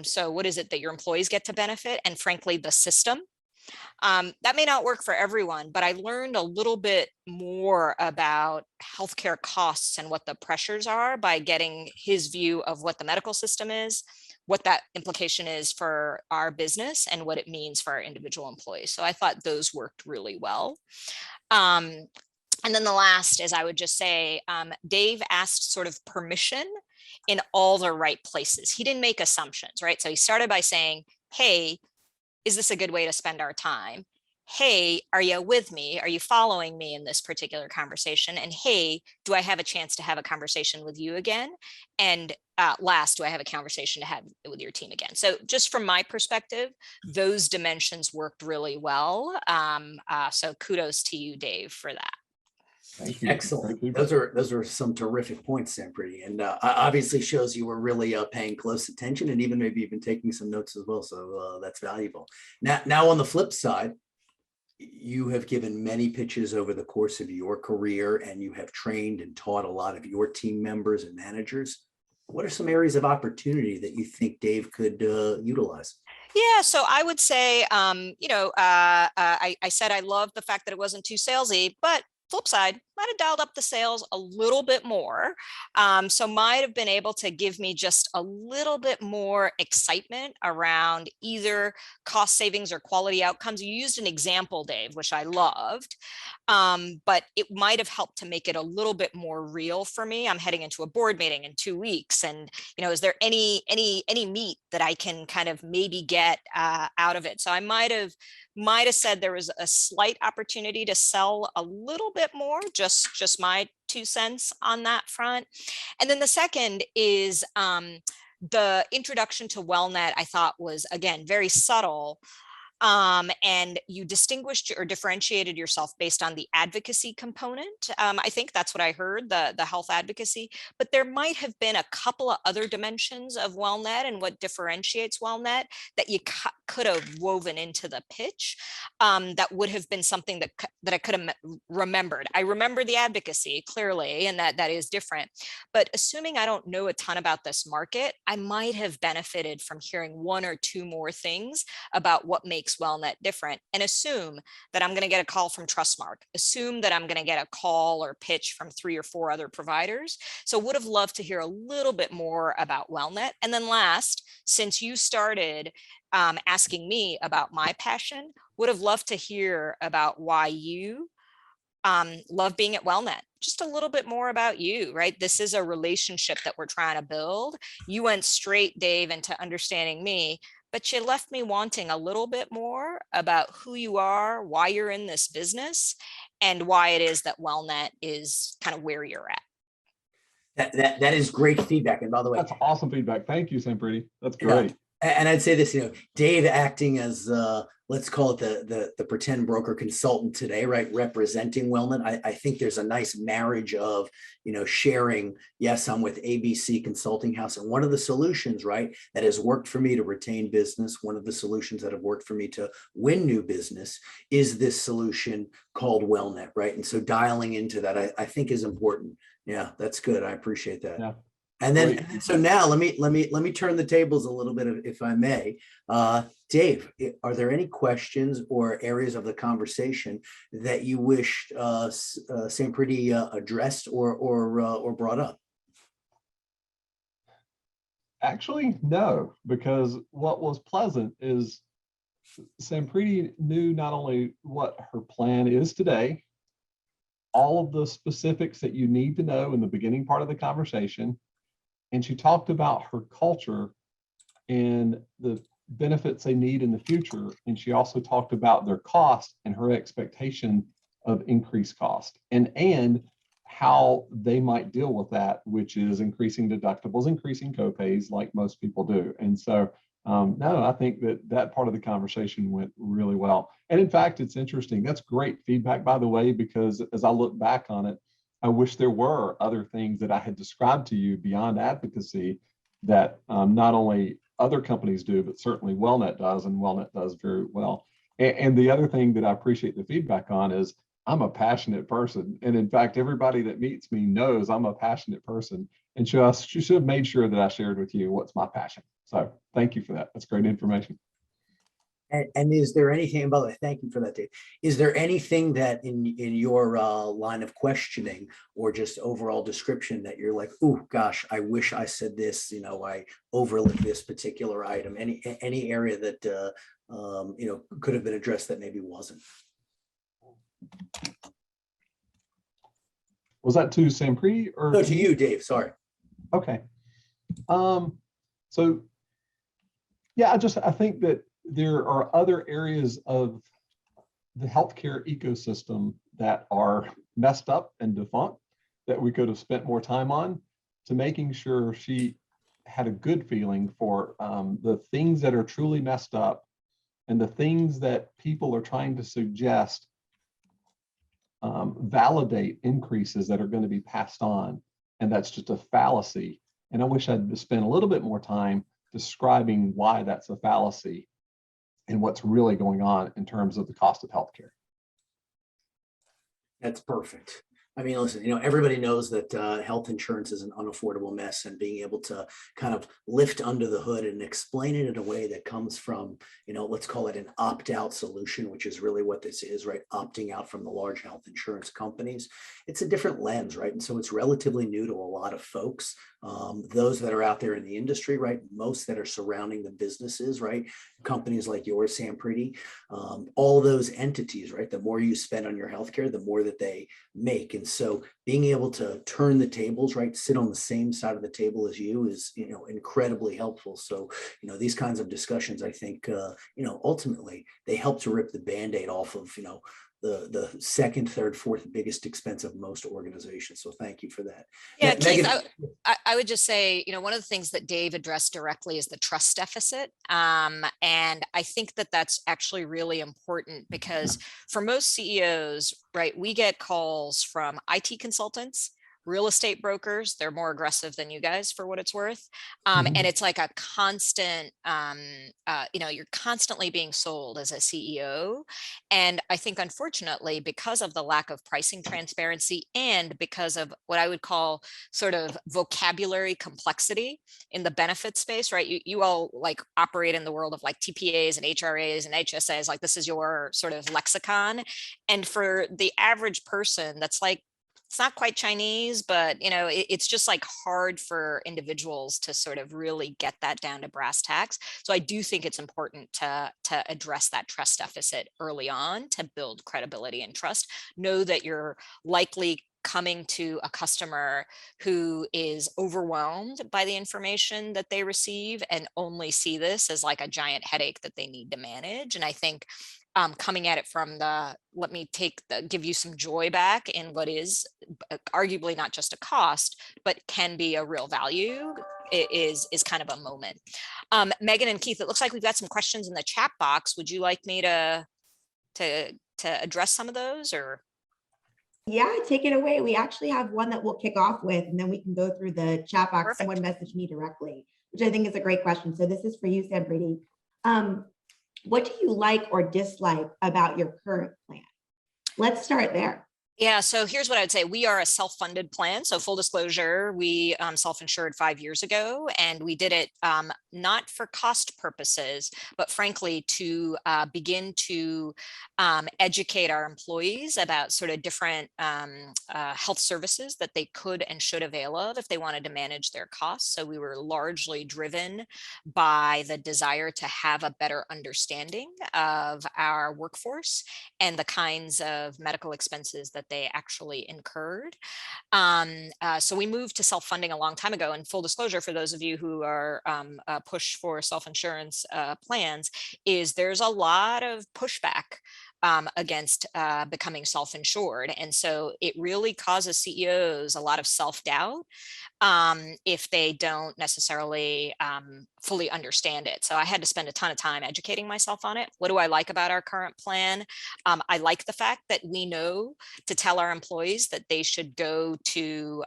So what is it that your employees get to benefit? And frankly, the system. That may not work for everyone, but I learned a little bit more about healthcare costs and what the pressures are by getting his view of what the medical system is, what that implication is for our business, and what it means for our individual employees. So I thought those worked really well. And then the last is I would just say, Dave asked sort of permission in all the right places. He didn't make assumptions, right? So he started by saying, hey, is this a good way to spend our time? hey, are you with me? Are you following me in this particular conversation? And hey, do I have a chance to have a conversation with you again? And last, do I have a conversation to have with your team again? So just from my perspective, those dimensions worked really well. So kudos to you, Dave, for that. Thank you. Excellent. Thank you. Those are some terrific points, Sampriti, and obviously shows you were really paying close attention and maybe even taking some notes as well. So that's valuable. Now on the flip side, you have given many pitches over the course of your career, and you have trained and taught a lot of your team members and managers. What are some areas of opportunity that you think Dave could utilize? Yeah, so I would say, I said I love the fact that it wasn't too salesy, but flip side, might have dialed up the sales a little bit more. So might have been able to give me just a little bit more excitement around either cost savings or quality outcomes. You used an example, Dave, which I loved, but it might have helped to make it a little bit more real for me. I'm heading into a board meeting in 2 weeks, and is there any meat that I can kind of maybe get out of it? So I might have said there was a slight opportunity to sell a little bit more, just my 2 cents on that front. And then the second is the introduction to WellNet, I thought was, again, very subtle. And you distinguished or differentiated yourself based on the advocacy component. I think that's what I heard, the health advocacy, but there might have been a couple of other dimensions of WellNet and what differentiates WellNet that you could have woven into the pitch. That would have been something that I could have remembered. I remember the advocacy clearly, and that is different, but assuming I don't know a ton about this market, I might have benefited from hearing 1 or 2 more things about what makes WellNet different, and assume that I'm going to get a call from Trustmark, assume that I'm going to get a call or pitch from 3 or 4 other providers. So would have loved to hear a little bit more about WellNet. And then last, since you started asking me about my passion, would have loved to hear about why you love being at WellNet. Just a little bit more about you, right? This is a relationship that we're trying to build. You went straight, Dave, into understanding me, but you left me wanting a little bit more about who you are, why you're in this business, and why it is that WellNet is kind of where you're at. That is great feedback. And by the way, That's awesome feedback. Thank you, Sampriti. That's great. And I'd say this, Dave acting as let's call it the pretend broker consultant today, right? Representing WellNet. I think there's a nice marriage of, sharing, yes, I'm with ABC Consulting House. And one of the solutions, right, that has worked for me to retain business, one of the solutions that have worked for me to win new business is this solution called WellNet, right? And so dialing into that, I think is important. Yeah, that's good. I appreciate that. Yeah. And then, so now let me turn the tables a little bit, if I may. Dave, are there any questions or areas of the conversation that you wished Sampriti addressed or brought up? Actually, no, because what was pleasant is Sampriti knew not only what her plan is today, all of the specifics that you need to know in the beginning part of the conversation, and she talked about her culture and the benefits they need in the future. And she also talked about their cost and her expectation of increased cost and how they might deal with that, which is increasing deductibles, increasing copays like most people do. And so, no, I think that part of the conversation went really well. And in fact, it's interesting. That's great feedback, by the way, because as I look back on it, I wish there were other things that I had described to you beyond advocacy that not only other companies do, but certainly WellNet does, and WellNet does very well. And the other thing that I appreciate the feedback on is I'm a passionate person. And in fact, everybody that meets me knows I'm a passionate person. And she should have made sure that I shared with you what's my passion. So thank you for that. That's great information. And is there anything, and by the way, thank you for that, Dave. Is there anything that in your line of questioning or just overall description that you're like, oh gosh, I wish I said this, I overlooked this particular item, any area that could have been addressed that maybe wasn't? Was that to Sampriti or? No, to you, Dave, sorry. Okay. So yeah, I think that there are other areas of the healthcare ecosystem that are messed up and defunct that we could have spent more time on, to making sure she had a good feeling for the things that are truly messed up and the things that people are trying to suggest validate increases that are going to be passed on. And that's just a fallacy. And I wish I'd spent a little bit more time describing why that's a fallacy and what's really going on in terms of the cost of healthcare. That's perfect. I mean, listen, everybody knows that health insurance is an unaffordable mess, and being able to kind of lift under the hood and explain it in a way that comes from, let's call it an opt-out solution, which is really what this is, right? Opting out from the large health insurance companies. It's a different lens, right? And so it's relatively new to a lot of folks. Those that are out there in the industry, right? Most that are surrounding the businesses, right? Companies like yours, Sam Preety, all those entities, right? The more you spend on your healthcare, the more that they make. And so being able to turn the tables, right? Sit on the same side of the table as you is, incredibly helpful. So, these kinds of discussions, I think, ultimately they help to rip the Band-Aid off of, the second, third, fourth biggest expense of most organizations. So thank you for that. Yeah, Megan, Keith, I would just say, one of the things that Dave addressed directly is the trust deficit. And I think that that's actually really important, because for most CEOs, right, we get calls from IT consultants, real estate brokers. They're more aggressive than you guys, for what it's worth. And it's like a constant, you're constantly being sold as a CEO. And I think, unfortunately, because of the lack of pricing transparency and because of what I would call sort of vocabulary complexity in the benefit space, right? You all like operate in the world of like TPAs and HRAs and HSAs, like this is your sort of lexicon. And for the average person, that's like, it's not quite Chinese, but it's just like hard for individuals to sort of really get that down to brass tacks. So I do think it's important to address that trust deficit early on to build credibility and trust. Know that you're likely coming to a customer who is overwhelmed by the information that they receive and only see this as like a giant headache that they need to manage. And I think coming at it from the, let me give you some joy back in what is arguably not just a cost, but can be a real value, is kind of a moment. Megan and Keith, it looks like we've got some questions in the chat box. Would you like me to address some of those, or? Yeah, take it away. We actually have one that we'll kick off with, and then we can go through the chat box. Perfect. Someone messaged me directly, which I think is a great question. So this is for you, Sam Preety. What do you like or dislike about your current plan? Let's start there. Yeah, so here's what I would say. We are a self-funded plan. So full disclosure, we self-insured 5 years ago, and we did it not for cost purposes, but frankly to begin to educate our employees about sort of different health services that they could and should avail of if they wanted to manage their costs. So we were largely driven by the desire to have a better understanding of our workforce and the kinds of medical expenses that they actually incurred. So we moved to self-funding a long time ago. And full disclosure, for those of you who are push for self-insurance plans, is there's a lot of pushback against becoming self-insured. And so it really causes CEOs a lot of self-doubt if they don't necessarily fully understand it. So I had to spend a ton of time educating myself on it. What do I like about our current plan? I like the fact that we know to tell our employees that they should go to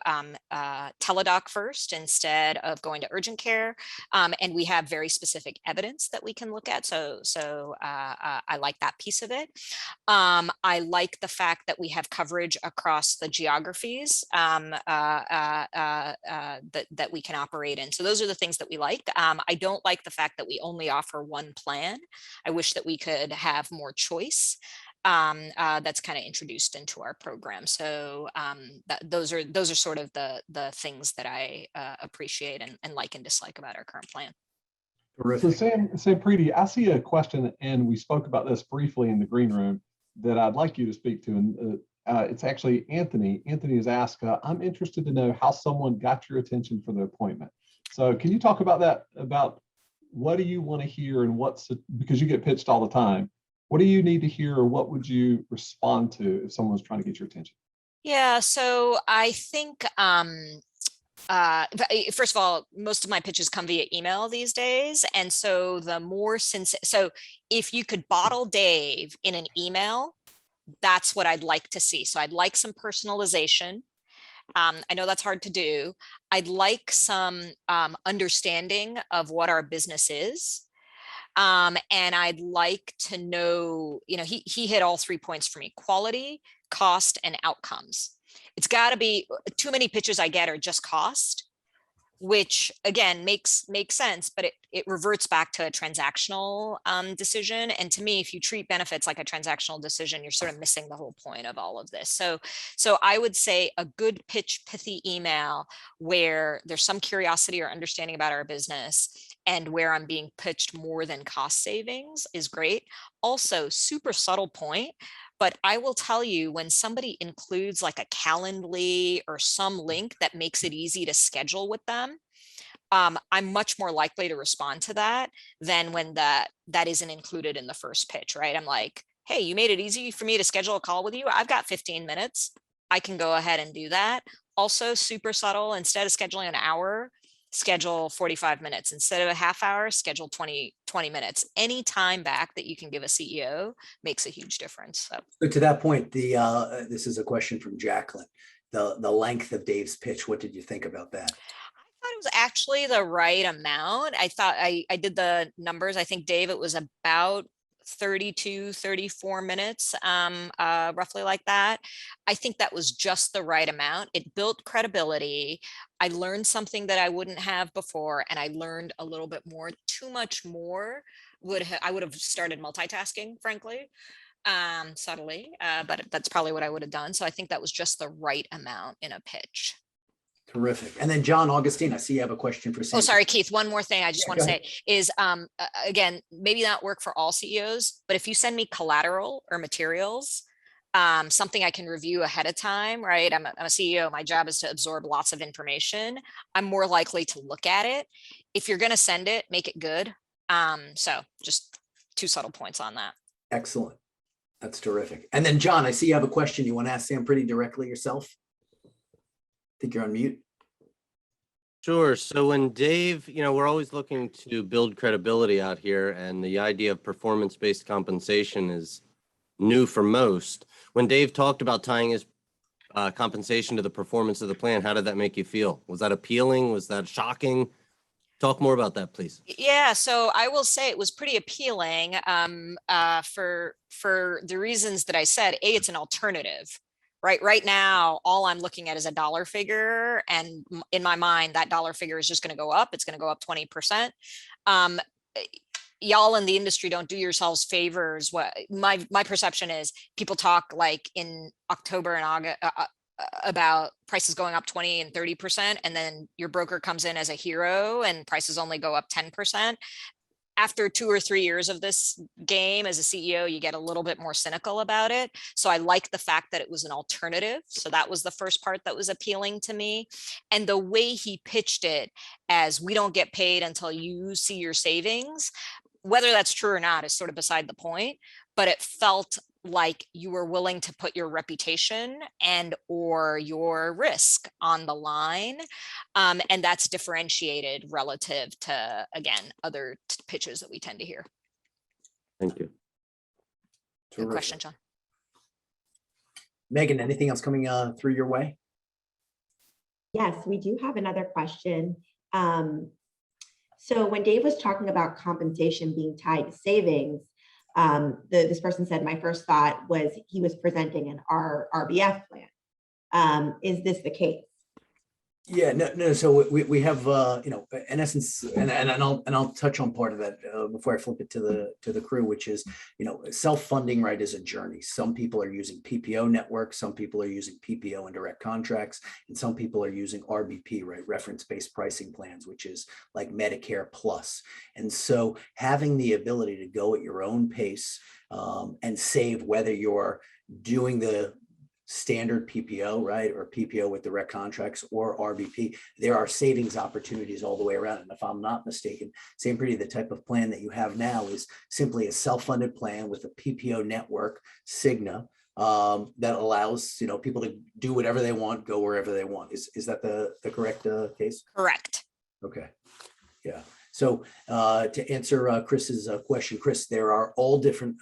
teledoc first instead of going to urgent care. And we have very specific evidence that we can look at. So I like that piece of it. I like the fact that we have coverage across the geographies that we can operate in. So those are the things that we like. I don't like the fact that we only offer one plan. I wish that we could have more choice. That's kind of introduced into our program. So those are sort of the things that I appreciate and like and dislike about our current plan. So Sam Preety, I see a question, and we spoke about this briefly in the green room, that I'd like you to speak to. And it's actually Anthony. Anthony has asked, I'm interested to know how someone got your attention for the appointment. So can you talk about that, about what do you want to hear, and because you get pitched all the time, What do you need to hear, or what would you respond to if someone was trying to get your attention? Yeah, so I think first of all, most of my pitches come via email these days. And so the more so if you could bottle Dave in an email, that's what I'd like to see. So I'd like some personalization. I know that's hard to do. I'd like some understanding of what our business is. And I'd like to know, he hit all 3 points for me: quality, cost, and outcomes. It's got to be too many pitches I get are just cost, which again makes sense, but it reverts back to a transactional decision. And to me, if you treat benefits like a transactional decision, you're sort of missing the whole point of all of this. So I would say a good pitch, pithy email where there's some curiosity or understanding about our business and where I'm being pitched more than cost savings is great. Also, super subtle point, but I will tell you, when somebody includes like a Calendly or some link that makes it easy to schedule with them, I'm much more likely to respond to that than when that isn't included in the first pitch, right? I'm like, hey, you made it easy for me to schedule a call with you. I've got 15 minutes. I can go ahead and do that. Also, super subtle, instead of scheduling an hour, schedule 45 minutes. Instead of a half hour, schedule 20 minutes. Any time back that you can give a CEO makes a huge difference. So to that point, this is a question from Jacqueline. The length of Dave's pitch, what did you think about that? I thought it was actually the right amount. I thought I did the numbers. I think, Dave, it was about 32, 34 minutes, roughly like that. I think that was just the right amount. It built credibility. I learned something that I wouldn't have before, and I learned a little bit more. Too much more I would have started multitasking, frankly, subtly, but that's probably what I would have done. So I think that was just the right amount in a pitch. Terrific. And then John Augustine, I see you have a question for Sam. Oh, sorry, Keith. One more thing I just want to go say is, again, maybe not work for all CEOs, but if you send me collateral or materials, something I can review ahead of time, right? I'm a CEO. My job is to absorb lots of information. I'm more likely to look at it. If you're going to send it, make it good. So just 2 subtle points on that. Excellent. That's terrific. And then John, I see you have a question you want to ask Sam pretty directly yourself. I think you're on mute. Sure. So when Dave, we're always looking to build credibility out here, and the idea of performance-based compensation is new for most. When Dave talked about tying his compensation to the performance of the plan, how did that make you feel? Was that appealing? Was that shocking? Talk more about that, please. Yeah, so I will say it was pretty appealing for the reasons that I said. A, it's an alternative. Right now, all I'm looking at is a dollar figure. And in my mind, that dollar figure is just going to go up. It's going to go up 20%. Y'all in the industry don't do yourselves favors. What my perception is, people talk like in October and August about prices going up 20 and 30%. And then your broker comes in as a hero and prices only go up 10%. After 2 or 3 years of this game as a CEO, you get a little bit more cynical about it. So I like the fact that it was an alternative. So that was the first part that was appealing to me. And the way he pitched it as, we don't get paid until you see your savings, whether that's true or not is sort of beside the point, but it felt like you were willing to put your reputation and or your risk on the line. And that's differentiated relative to, again, other pitches that we tend to hear. Thank you. Good question, John. Megan, anything else coming through your way? Yes, we do have another question. So when Dave was talking about compensation being tied to savings, this person said, my first thought was he was presenting an RBF plan. Is this the case? Yeah, no. So we have, in essence, and I'll touch on part of that before I flip it to the crew, which is, self-funding, right, is a journey. Some people are using PPO networks, some people are using PPO and direct contracts, and some people are using RBP, right, reference-based pricing plans, which is like Medicare Plus. And so having the ability to go at your own pace and save, whether you're doing the standard PPO, right, or PPO with direct contracts or RBP, there are savings opportunities all the way around. And if I'm not mistaken, Sampriti, the type of plan that you have now is simply a self-funded plan with a PPO network, Cigna, that allows, you know, people to do whatever they want, go wherever they want. Is that the correct case? Correct. Okay. Yeah. So to answer Chris's question, Chris, there are all different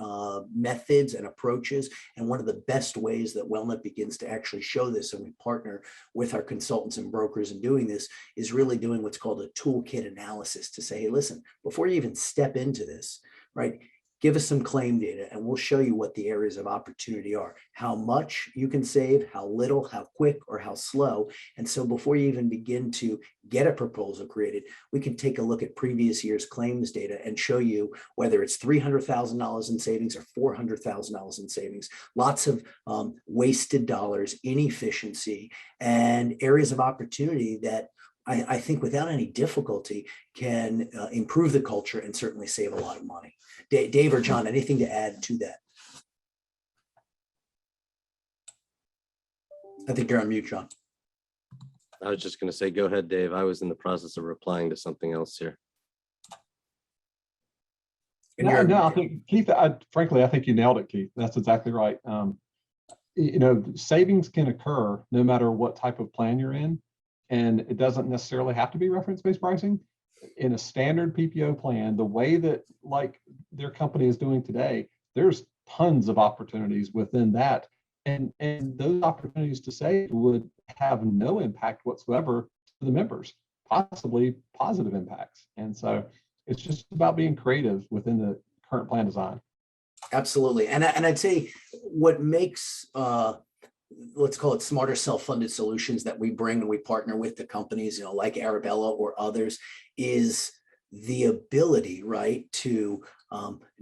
methods and approaches. And one of the best ways that WellNet begins to actually show this, and we partner with our consultants and brokers in doing this, is really doing what's called a toolkit analysis to say, hey, listen, before you even step into this, right, give us some claim data and we'll show you what the areas of opportunity are, how much you can save, how little, how quick, or how slow. And so before you even begin to get a proposal created, we can take a look at previous year's claims data and show you whether it's $300,000 in savings or $400,000 in savings, lots of wasted dollars, inefficiency, and areas of opportunity that I think without any difficulty can improve the culture and certainly save a lot of money. Dave or John, anything to add to that? I think you're on mute, John. I was just going to say, go ahead, Dave. I was in the process of replying to something else here. No, I think, Keith, frankly, I think you nailed it, Keith. That's exactly right. You know, savings can occur no matter what type of plan you're in. And it doesn't necessarily have to be reference-based pricing. In a standard PPO plan, the way that like their company is doing today, there's tons of opportunities within that. And those opportunities to save would have no impact whatsoever to the members, possibly positive impacts. And so it's just about being creative within the current plan design. Absolutely. And I'd say what makes let's call it smarter self-funded solutions that we bring and we partner with the companies, you know, like Arabella or others, is the ability, right, to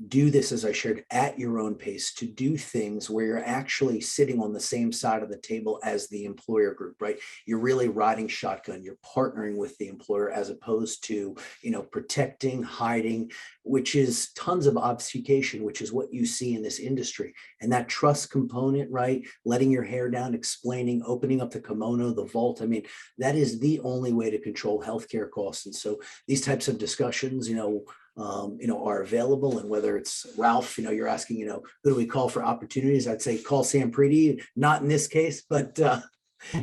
do this, as I shared, at your own pace, to do things where you're actually sitting on the same side of the table as the employer group, right? You're really riding shotgun, you're partnering with the employer as opposed to, you know, protecting, hiding, which is tons of obfuscation, which is what you see in this industry. And that trust component, right? Letting your hair down, explaining, opening up the kimono, the vault. I mean, that is the only way to control healthcare costs. And so these types of discussions, are available. And whether it's Ralph, you're asking, who do we call for opportunities? I'd say call Sampriti, not in this case, but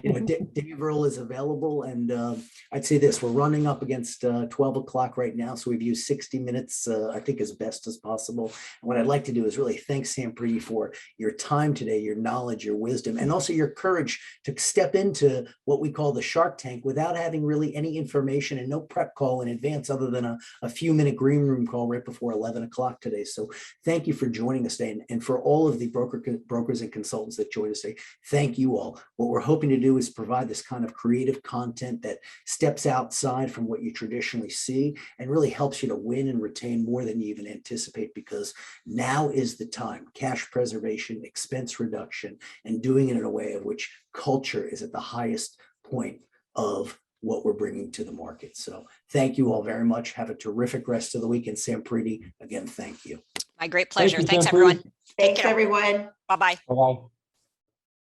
Dave Earl is available. And I'd say this, we're running up against 12 o'clock right now. So we've used 60 minutes, I think, as best as possible. And what I'd like to do is really thank Sampriti for your time today, your knowledge, your wisdom, and also your courage to step into what we call the Shark Tank without having really any information and no prep call in advance other than a few minute green room call right before 11 o'clock today. So thank you for joining us today. And for all of the brokers and consultants that joined us today, thank you all. What we're hoping to do is provide this kind of creative content that steps outside from what you traditionally see and really helps you to win and retain more than you even anticipate, because now is the time. Cash preservation, expense reduction, and doing it in a way of which culture is at the highest point of what we're bringing to the market. So thank you all very much. Have a terrific rest of the week. And Sampriti, again, thank you. My great pleasure. Thank you, Thanks, Sampriti. everyone. Thanks, everyone. Bye-bye. Bye-bye.